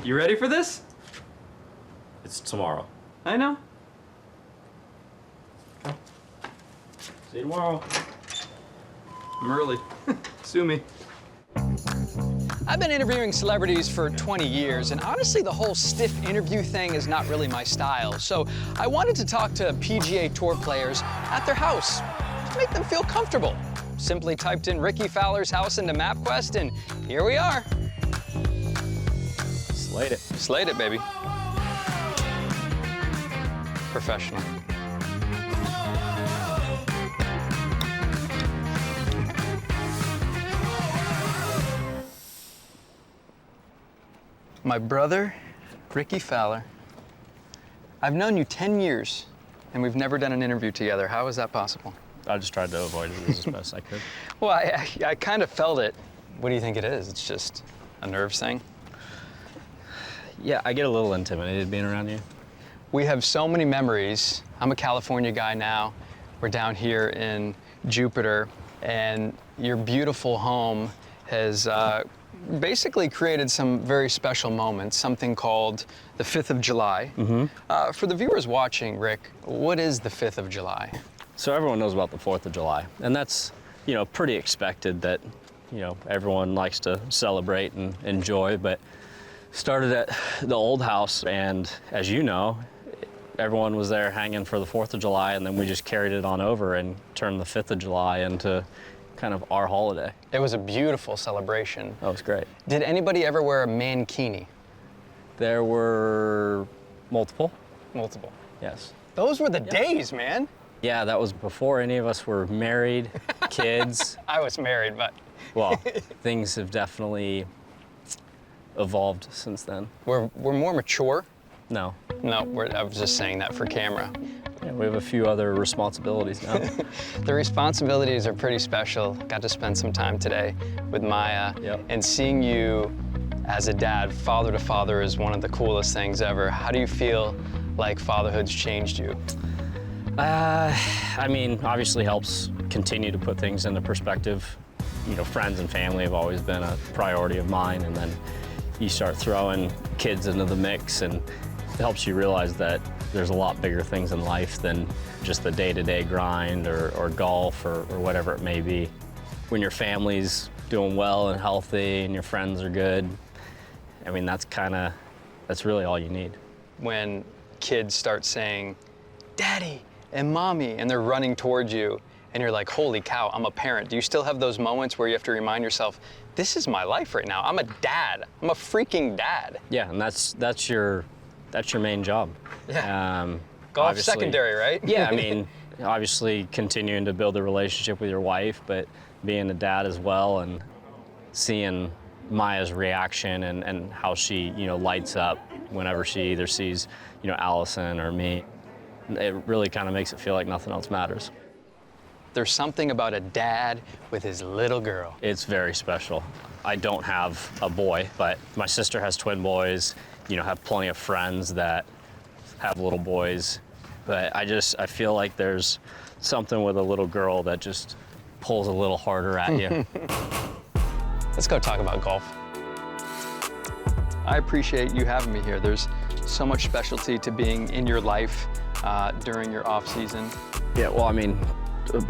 You ready for this? It's tomorrow. I know. See you tomorrow. I'm early. Sue me. I've been interviewing celebrities for 20 years, and honestly, the whole stiff interview thing is not really my style. So I wanted to talk to PGA Tour players at their house to make them feel comfortable. Simply typed in Rickie Fowler's house into MapQuest, and here we are. Slayed it. Slayed it, baby. Professional. My brother, Rickie Fowler. I've known you 10 years, and we've never done an interview together. How is that possible? I just tried to avoid it as best I could. Well, I kind of felt it. What do you think it is? It's just a nerves thing? Yeah, I get a little intimidated being around you. We have so many memories. I'm a California guy now. We're down here in Jupiter, and your beautiful home has basically created some very special moments, something called the 5th of July. For the viewers watching, Rick, what is the 5th of July? So everyone knows about the 4th of July, and that's, pretty expected that, everyone likes to celebrate and enjoy, but started at the old house, and as you know, everyone was there hanging for the 4th of July, and then we just carried it on over and turned the 5th of July into kind of our holiday. It was a beautiful celebration. That was great. Did anybody ever wear a mankini? There were multiple. Multiple. Yes. Those were the days, man. Yeah, that was before any of us were married, kids. I was married, but... Well, things have definitely evolved since then. We're more mature. No. No, I was just saying that for camera. Yeah, we have a few other responsibilities now. The responsibilities are pretty special. Got to spend some time today with Maya. Yep. And seeing you as a dad, father to father, is one of the coolest things ever. How do you feel like fatherhood's changed you? Obviously helps continue to put things into perspective. Friends and family have always been a priority of mine, and then you start throwing kids into the mix, and it helps you realize that there's a lot bigger things in life than just the day-to-day grind or golf or whatever it may be. When your family's doing well and healthy and your friends are good, that's really all you need. When kids start saying, Daddy and Mommy, and they're running towards you, and you're like, holy cow, I'm a parent. Do you still have those moments where you have to remind yourself, this is my life right now. I'm a dad. I'm a freaking dad. Yeah, and that's your main job. Yeah. Golf secondary, right? Yeah, obviously continuing to build a relationship with your wife, but being a dad as well, and seeing Maya's reaction and how she, lights up whenever she either sees, Allison or me. It really kind of makes it feel like nothing else matters. There's something about a dad with his little girl. It's very special. I don't have a boy, but my sister has twin boys, have plenty of friends that have little boys. But I feel like there's something with a little girl that just pulls a little harder at you. Let's go talk about golf. I appreciate you having me here. There's so much specialty to being in your life during your off season. Yeah, well,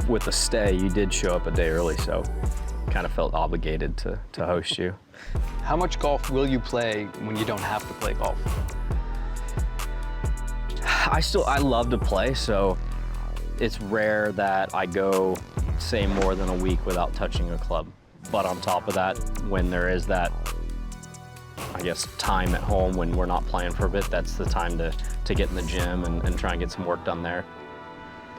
with the stay, you did show up a day early, so kind of felt obligated to host you. How much golf will you play when you don't have to play golf? I love to play, so it's rare that I go, say, more than a week without touching a club. But on top of that, when there is that, time at home when we're not playing for a bit, that's the time to get in the gym and try and get some work done there.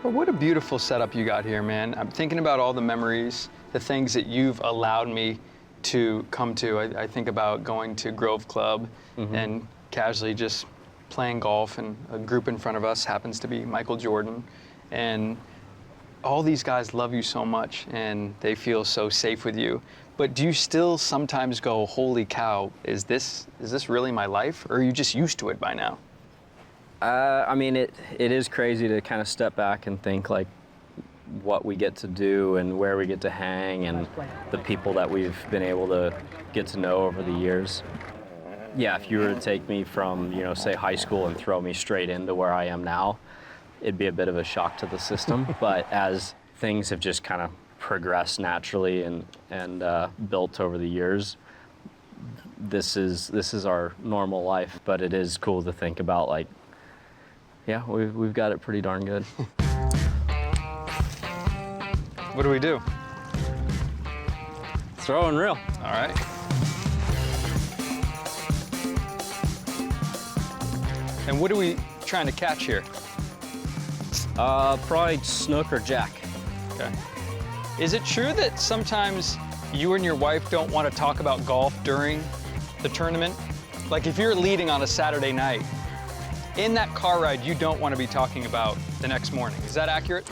Well, what a beautiful setup you got here, man. I'm thinking about all the memories, the things that you've allowed me to come to. I think about going to Grove Club and casually just playing golf, and a group in front of us happens to be Michael Jordan. And all these guys love you so much, and they feel so safe with you. But do you still sometimes go, holy cow, is this really my life? Or are you just used to it by now? It is crazy to kind of step back and think like what we get to do and where we get to hang and the people that we've been able to get to know over the years. Yeah, if you were to take me from, you know, say high school and throw me straight into where I am now, it'd be a bit of a shock to the system. But as things have just kind of progressed naturally and built over the years, this is our normal life. But it is cool to think about, like, yeah, we've got it pretty darn good. What do we do? Throw and reel. All right. And what are we trying to catch here? Probably snook or jack. Okay. Is it true that sometimes you and your wife don't want to talk about golf during the tournament? Like if you're leading on a Saturday night, in that car ride, you don't want to be talking about the next morning. Is that accurate?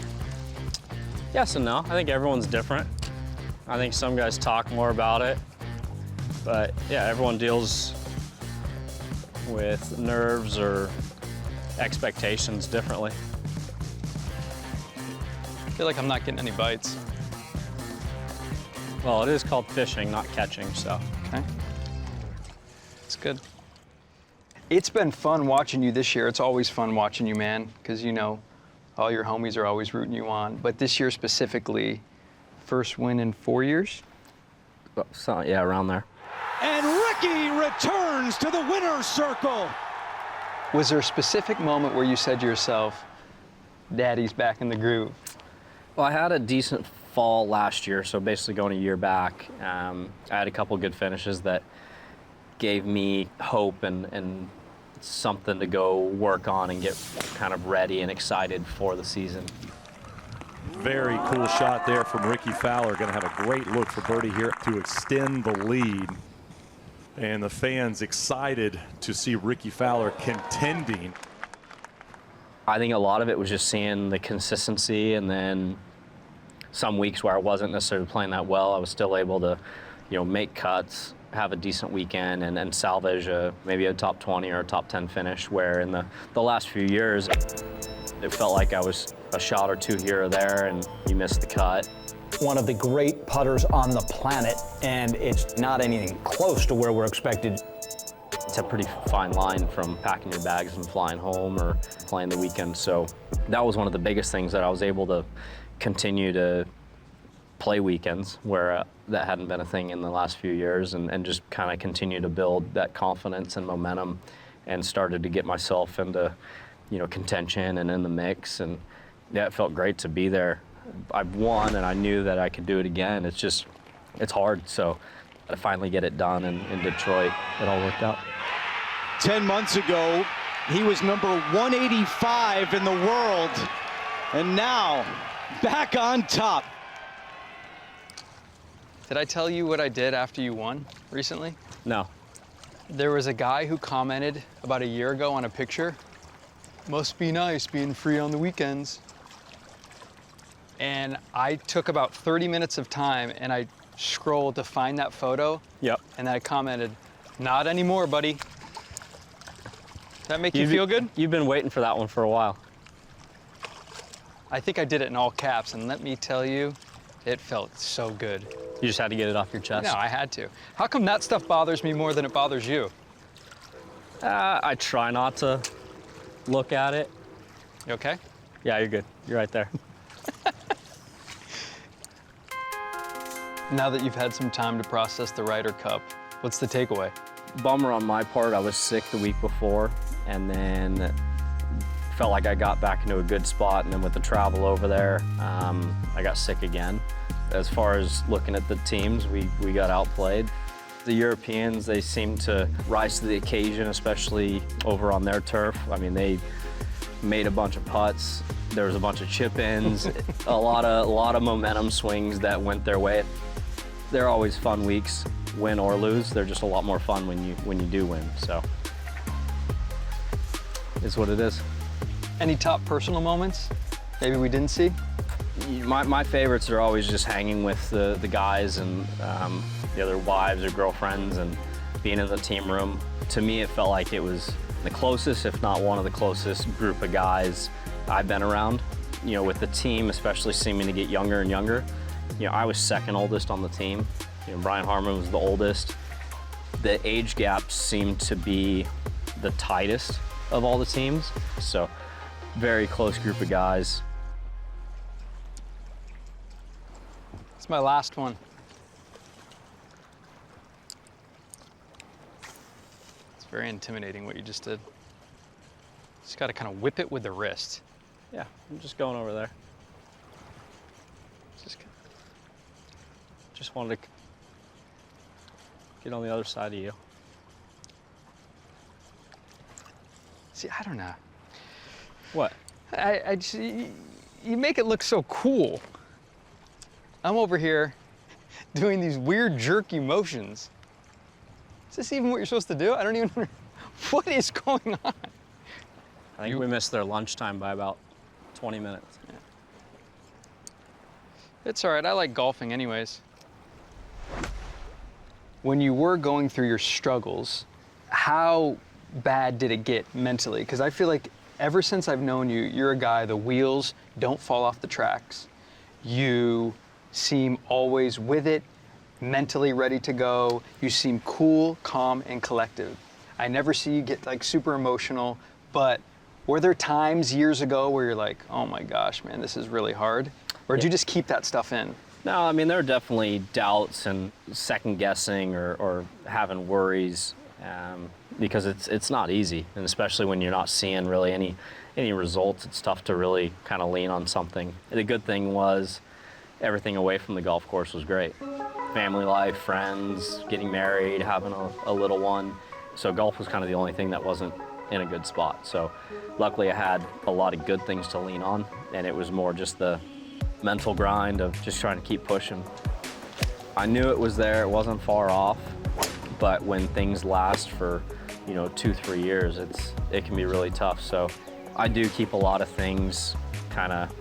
Yes and no. I think everyone's different. I think some guys talk more about it. But yeah, everyone deals with nerves or expectations differently. I feel like I'm not getting any bites. Well, it is called fishing, not catching, so. Okay. It's good. It's been fun watching you this year. It's always fun watching you, man, because you know, all your homies are always rooting you on. But this year specifically, first win in 4 years? So, yeah, around there. And Rickie returns to the winner's circle. Was there a specific moment where you said to yourself, Daddy's back in the groove? Well, I had a decent fall last year, so basically going a year back. I had a couple good finishes that gave me hope and something to go work on and get kind of ready and excited for the season. Very cool shot there from Rickie Fowler. Going to have a great look for birdie here to extend the lead. And the fans excited to see Rickie Fowler contending. I think a lot of it was just seeing the consistency, and then some weeks where I wasn't necessarily playing that well, I was still able to, you know, make cuts, have a decent weekend, and salvage maybe a top 20 or a top 10 finish, where in the last few years, it felt like I was a shot or two here or there, and you missed the cut. One of the great putters on the planet, and it's not anything close to where we're expected. It's a pretty fine line from packing your bags and flying home or playing the weekend. So that was one of the biggest things, that I was able to continue to play weekends where that hadn't been a thing in the last few years, and just kind of continue to build that confidence and momentum, and started to get myself into, you know, contention and in the mix. And yeah, it felt great to be there. I've won, and I knew that I could do it again. It's just, it's hard. So to finally get it done in Detroit, it all worked out. 10 months ago, he was number 185 in the world, and now back on top. Did I tell you what I did after you won recently? No. There was a guy who commented about a year ago on a picture, "Must be nice being free on the weekends." And I took about 30 minutes of time, and I scrolled to find that photo. Yep. And I commented, "Not anymore, buddy." Does that make you feel good? You've been waiting for that one for a while. I think I did it in all caps, and let me tell you, it felt so good. You just had to get it off your chest. No, I had to. How come that stuff bothers me more than it bothers you? I try not to look at it. You okay? Yeah, you're good. You're right there. Now that you've had some time to process the Ryder Cup, what's the takeaway? Bummer on my part, I was sick the week before, and then felt like I got back into a good spot, and then with the travel over there, I got sick again. As far as looking at the teams, we got outplayed. The Europeans, they seem to rise to the occasion, especially over on their turf. I mean, they made a bunch of putts. There was a bunch of chip-ins, a lot of momentum swings that went their way. They're always fun weeks, win or lose. They're just a lot more fun when you do win. So it's what it is. Any top personal moments maybe we didn't see? My favorites are always just hanging with the guys and the other wives or girlfriends, and being in the team room. To me, it felt like it was the closest, if not one of the closest group of guys I've been around. You know, with the team especially seeming to get younger and younger. You know, I was second oldest on the team. You know, Brian Harmon was the oldest. the age gaps seem to be the tightest of all the teams. So very close group of guys. It's my last one. It's very intimidating what you just did. Just got to kind of whip it with the wrist. Yeah, I'm just going over there. Just wanted to get on the other side of you. See, I don't know. What? I just, you make it look so cool. I'm over here doing these weird jerky motions. Is this even what you're supposed to do? I don't even know. What is going on? I think we missed their lunchtime by about 20 minutes. Yeah. It's all right, I like golfing anyways. When you were going through your struggles, how bad did it get mentally? Because I feel like ever since I've known you, you're a guy, the wheels don't fall off the tracks. You seem always with it, mentally ready to go. You seem cool, calm, and collective. I never see you get like super emotional, but were there times years ago where you're like, oh my gosh, man, this is really hard? Or did you just keep that stuff in? No, I mean, there are definitely doubts and second guessing or having worries because it's not easy. And especially when you're not seeing really any results, it's tough to really kind of lean on something. The good thing was everything away from the golf course was great. Family life, friends, getting married, having a little one. So golf was kind of the only thing that wasn't in a good spot. So luckily I had a lot of good things to lean on, and it was more just the mental grind of just trying to keep pushing. I knew it was there, it wasn't far off, but when things last for, 2-3 years, it can be really tough. So I do keep a lot of things kind of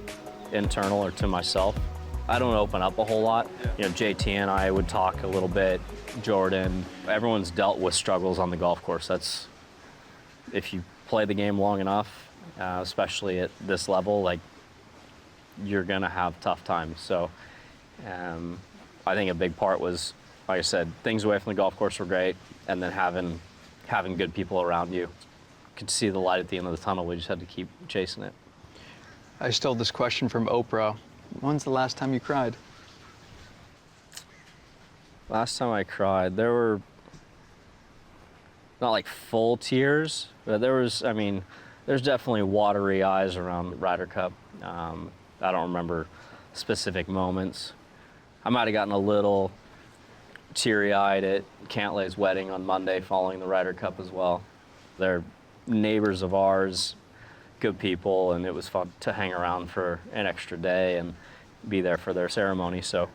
internal or to myself. I don't open up a whole lot. JT and I would talk a little bit, Jordan. Everyone's dealt with struggles on the golf course. That's, if you play the game long enough, especially at this level, like, you're gonna have tough times. So I think a big part was, like I said, things away from the golf course were great, and then having good people around you. Could see the light at the end of the tunnel. We just had to keep chasing it. I stole this question from Oprah. When's the last time you cried? Last time I cried, there were not like full tears, but there's definitely watery eyes around the Ryder Cup. I don't remember specific moments. I might have gotten a little teary-eyed at Cantlay's wedding on Monday following the Ryder Cup as well. They're neighbors of ours, good people, and it was fun to hang around for an extra day and be there for their ceremony. So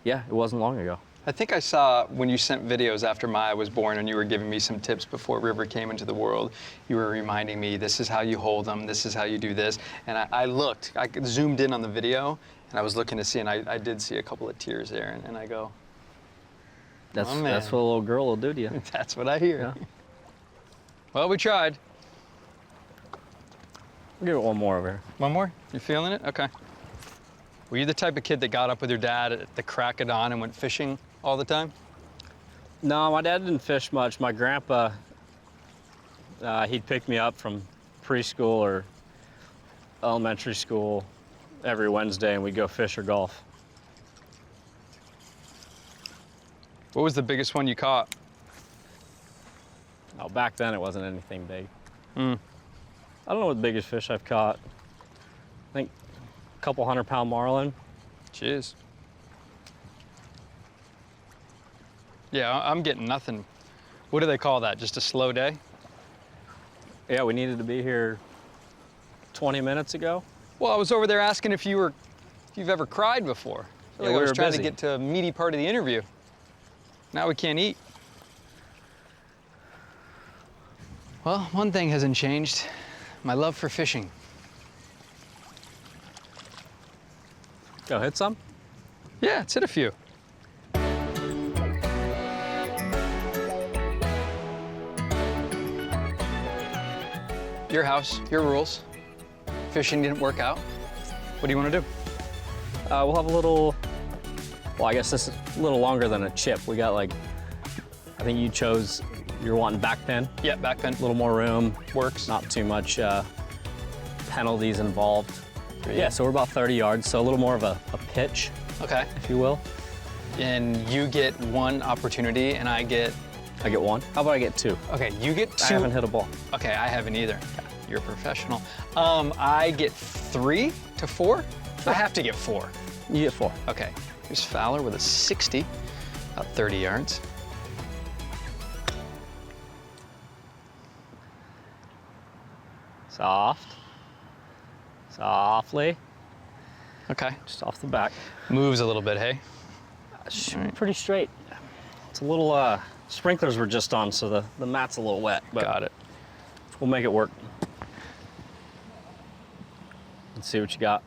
yeah, it wasn't long ago. I think I saw when you sent videos after Maya was born and you were giving me some tips before River came into the world. You were reminding me, this is how you hold them, this is how you do this. And I zoomed in on the video, and I was looking to see, and I did see a couple of tears there, and I go, That's oh, man. That's what a little girl will do to you. That's what I hear. Yeah. Well, we tried. We'll give it one more over here. One more? You feeling it? Okay. Were you the type of kid that got up with your dad at the crack of dawn and went fishing all the time? No, my dad didn't fish much. My grandpa, he'd pick me up from preschool or elementary school every Wednesday, and we'd go fish or golf. What was the biggest one you caught? Oh, back then it wasn't anything big. Mm. I don't know what the biggest fish I've caught. I think a couple 100-pound marlin. Jeez. Yeah, I'm getting nothing. What do they call that? Just a slow day? Yeah, we needed to be here 20 minutes ago. Well, I was over there asking if you've ever cried before. I feel like I was trying to get to a meaty part of the interview. Now we can't eat. Well, one thing hasn't changed. My love for fishing. Go hit some? Yeah, let's hit a few. Your house, your rules. Fishing didn't work out. What do you want to do? We'll have a little, well, I guess this is a little longer than a chip. We got like I think you chose, you're wanting back pin. Yeah, back pin. A little more room. Works. Not too much penalties involved. Yeah, so we're about 30 yards, so a little more of a pitch, Okay. if you will. And you get one opportunity, and I get. I get one. How about I get two? Okay, you get two. I haven't hit a ball. Okay, I haven't either. You're a professional. I get 3 to 4. I have to get 4. You get 4. Okay. Here's Fowler with a 60, about 30 yards. Soft. Softly. Okay. Just off the back. Moves a little bit, hey? Pretty straight. It's a little, sprinklers were just on, so the mat's a little wet. But Got it. we'll make it work. Let's see what you got.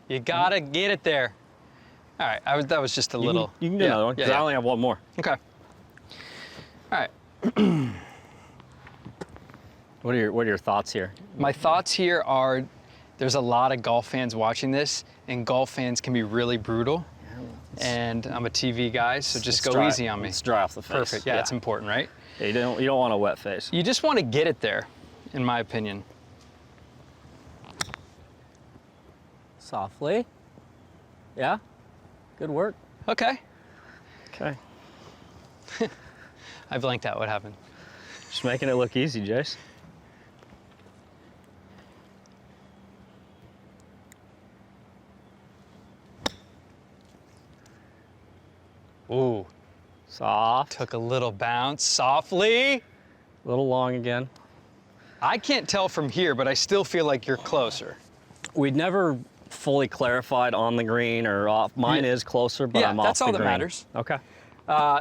You gotta get it there. All right, that was just a little. You can do another one, because I only have one more. Okay. All right. What are your thoughts here? My thoughts here are, there's a lot of golf fans watching this, and golf fans can be really brutal. And I'm a TV guy, so just go easy on me. Let's dry off the face. Perfect. Yeah, that's important, right? Yeah, you don't want a wet face. You just want to get it there, in my opinion. Softly. Yeah. Good work. Okay. Okay. I blanked out. What happened? Just making it look easy, Jace. Ooh. Soft. Took a little bounce. Softly. A little long again. I can't tell from here, but I still feel like you're closer. We'd never fully clarified on the green or off. Mine is closer, but Yeah, I'm off that's the all that green. matters. Okay.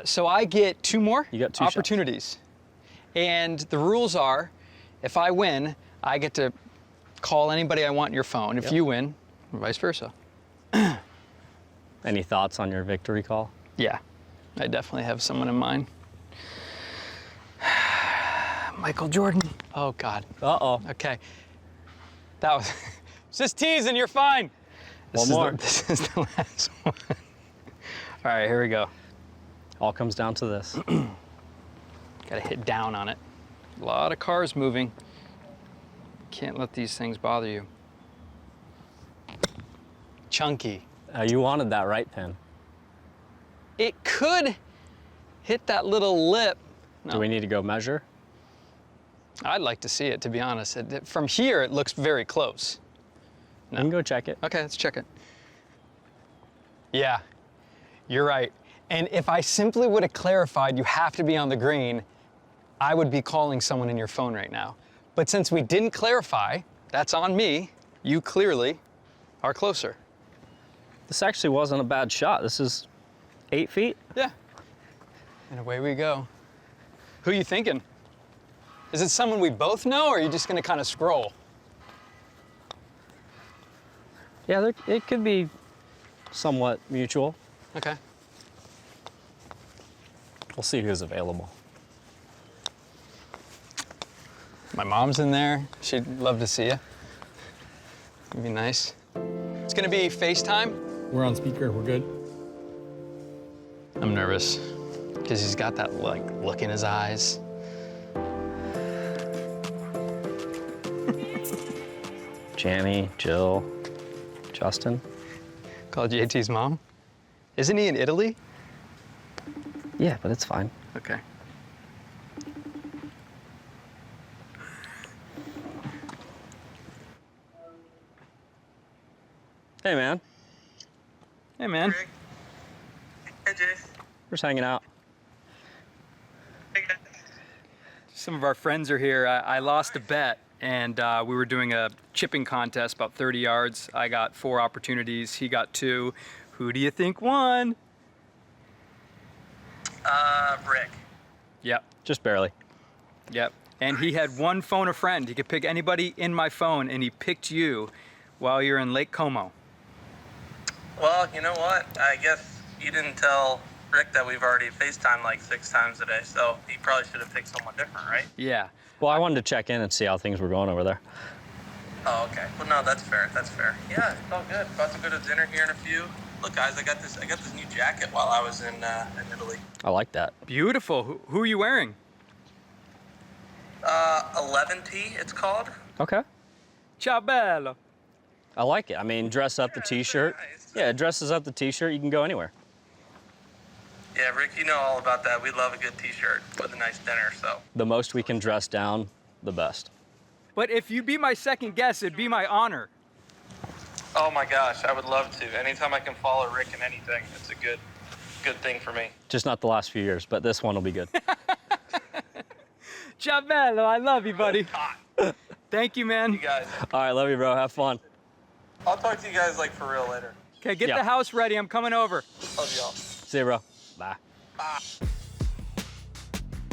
So I get 2 more You got 2 shots. opportunities. And the rules are, if I win, I get to call anybody I want on your phone. If Yep. you win, vice versa. Any thoughts on your victory call? Yeah, I definitely have someone in mind. Michael Jordan. Oh, God. Uh-oh. Okay. That was just teasing, you're fine. One more. This is the last one. All right, here we go. All comes down to this. Gotta hit down on it. A lot of cars moving. Can't let these things bother you. Chunky. You wanted that right pin. It could hit that little lip. No. Do we need to go measure? I'd like to see it, to be honest. From here, it looks very close. We can go check it. Okay, let's check it. Yeah, you're right. And if I simply would have clarified you have to be on the green, I would be calling someone in your phone right now. But since we didn't clarify, that's on me. You clearly are closer. This actually wasn't a bad shot. This is 8 feet. Yeah. And away we go. Who you thinking? Is it someone we both know, or are you just gonna kind of scroll? Yeah, it could be somewhat mutual. Okay. We'll see who's available. My mom's in there. She'd love to see you. It'd be nice. It's gonna be FaceTime. We're on speaker, we're good. I'm nervous because he's got that look in his eyes. Janny, Jill, Justin. Call JT's mom. Isn't he in Italy? Yeah, but it's fine. Okay. Hey, man. Hey, man. Hey, Jace. We're just hanging out. Hey, guys. Some of our friends are here. I lost a bet, and we were doing a chipping contest, about 30 yards. I got 4 opportunities. He got 2. Who do you think won? Rick. Yep. Just barely. Yep. And he had one phone a friend. He could pick anybody in my phone, and he picked you while you're in Lake Como. Well, you know what? I guess you didn't tell Rick that we've already FaceTimed like 6 times today, so he probably should have picked someone different, right? Yeah. Well, I wanted to check in and see how things were going over there. Oh, okay. Well, no, that's fair. That's fair. Yeah, it's all good. About to go to dinner here in a few. Look, guys, I got this new jacket while I was in Italy. I like that. Beautiful. Who are you wearing? 11T, it's called. Okay. Ciao bello. I like it. I mean, dress up the t-shirt. Yeah, it dresses up the t-shirt. You can go anywhere. Yeah, Rick, you know all about that. We love a good t-shirt with a nice dinner, so. The most we can dress down, the best. But if you'd be my second guest, it'd be my honor. Oh my gosh, I would love to. Anytime I can follow Rick in anything, it's a good thing for me. Just not the last few years, but this one will be good. Ciao bello, I love you, buddy. Thank you, man. You guys. All right, love you, bro. Have fun. I'll talk to you guys like for real later. Okay, get Yeah. the house ready. I'm coming over. Love y'all. See you, bro. Bye.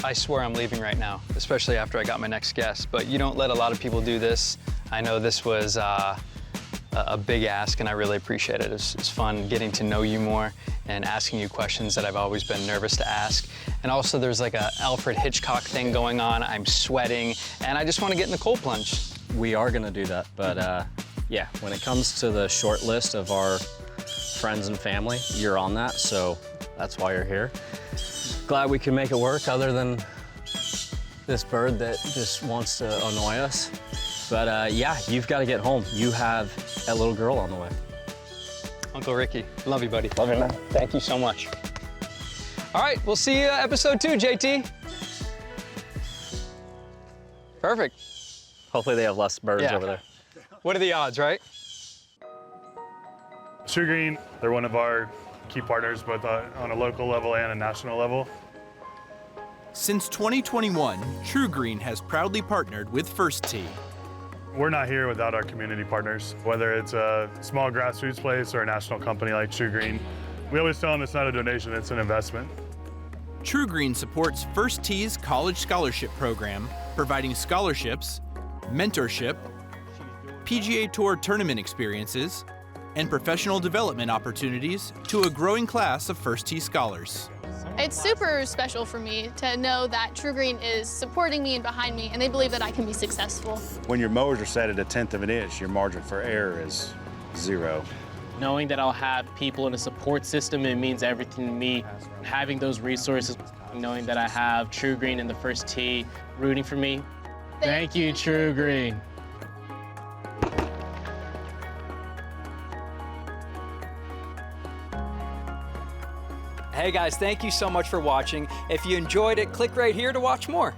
I swear I'm leaving right now, especially after I got my next guest, but you don't let a lot of people do this. I know this was a big ask, and I really appreciate it. It's fun getting to know you more and asking you questions that I've always been nervous to ask. And also there's like a Alfred Hitchcock thing going on. I'm sweating, and I just want to get in the cold plunge. We are gonna do that, but yeah, when it comes to the short list of our friends and family, you're on that, so that's why you're here. Glad we can make it work, other than this bird that just wants to annoy us. But yeah, you've got to get home. You have a little girl on the way. Uncle Ricky, love you, buddy. Love you, man. Thank you so much. All right, we'll see you episode 2, JT. Perfect. Hopefully they have less birds Yeah. over there. What are the odds, right? TruGreen, they're one of our key partners, both on a local level and a national level. Since 2021, TruGreen has proudly partnered with First Tee. We're not here without our community partners, whether it's a small grassroots place or a national company like TruGreen. We always tell them it's not a donation, it's an investment. TruGreen supports First Tee's college scholarship program, providing scholarships, mentorship, PGA Tour tournament experiences, and professional development opportunities to a growing class of First Tee scholars. It's super special for me to know that TruGreen is supporting me and behind me, and they believe that I can be successful. When your mowers are set at 1/10 of an inch, your margin for error is 0. Knowing that I'll have people in a support system, it means everything to me. Having those resources, knowing that I have TruGreen and the First Tee rooting for me. Thank you, TruGreen. Hey guys, thank you so much for watching. If you enjoyed it, click right here to watch more.